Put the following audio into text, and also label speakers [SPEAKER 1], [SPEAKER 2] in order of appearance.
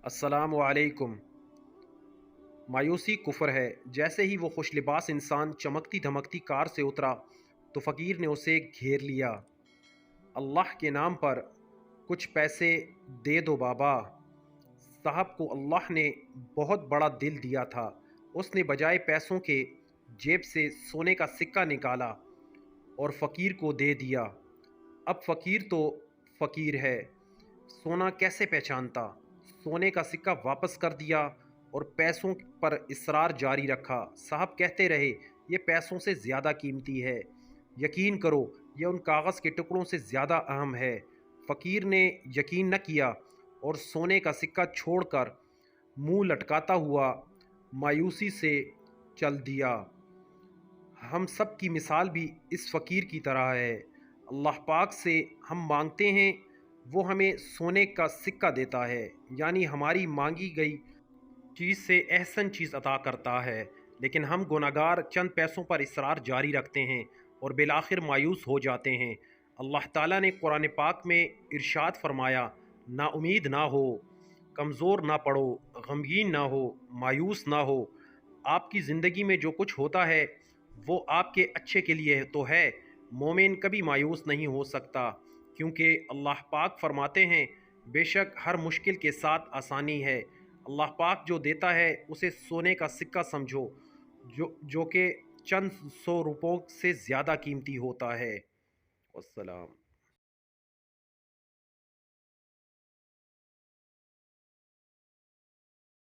[SPEAKER 1] अस्सलामु अलैकुम। मायूसी कुफ्र है। जैसे ही वो खुश लिबास इंसान चमकती धमकती कार से उतरा तो फ़कीर ने उसे घेर लिया। अल्लाह के नाम पर कुछ पैसे दे दो बाबा। साहब को अल्लाह ने बहुत बड़ा दिल दिया था। उसने बजाय पैसों के जेब से सोने का सिक्का निकाला और फ़कीर को दे दिया। अब फ़कीर तो फ़कीर है, सोना कैसे पहचानता। सोने का सिक्का वापस कर दिया और पैसों पर इसरार जारी रखा। साहब कहते रहे, ये पैसों से ज़्यादा कीमती है, यकीन करो यह उन कागज़ के टुकड़ों से ज़्यादा अहम है। फ़कीर ने यकीन न किया और सोने का सिक्का छोड़कर मुंह लटकाता हुआ मायूसी से चल दिया। हम सब की मिसाल भी इस फ़कीर की तरह है। अल्लाह पाक से हम मांगते हैं, वो हमें सोने का सिक्का देता है, यानी हमारी मांगी गई चीज़ से अहसन चीज़ अता करता है। लेकिन हम गुनहगार चंद पैसों पर इसरार जारी रखते हैं और बिलाखिर मायूस हो जाते हैं। अल्लाह ताला ने कुरान पाक में इरशाद फरमाया, नाउमीद ना हो, कमज़ोर ना पड़ो, गमगीन ना हो, मायूस ना हो। आपकी ज़िंदगी में जो कुछ होता है वो आपके अच्छे के लिए तो है। मोमिन कभी मायूस नहीं हो सकता, क्योंकि अल्लाह पाक फरमाते हैं, बेशक हर मुश्किल के साथ आसानी है। अल्लाह पाक जो देता है उसे सोने का सिक्का समझो, जो कि चंद सौ रुपयों से ज़्यादा कीमती होता है। वस्सलाम।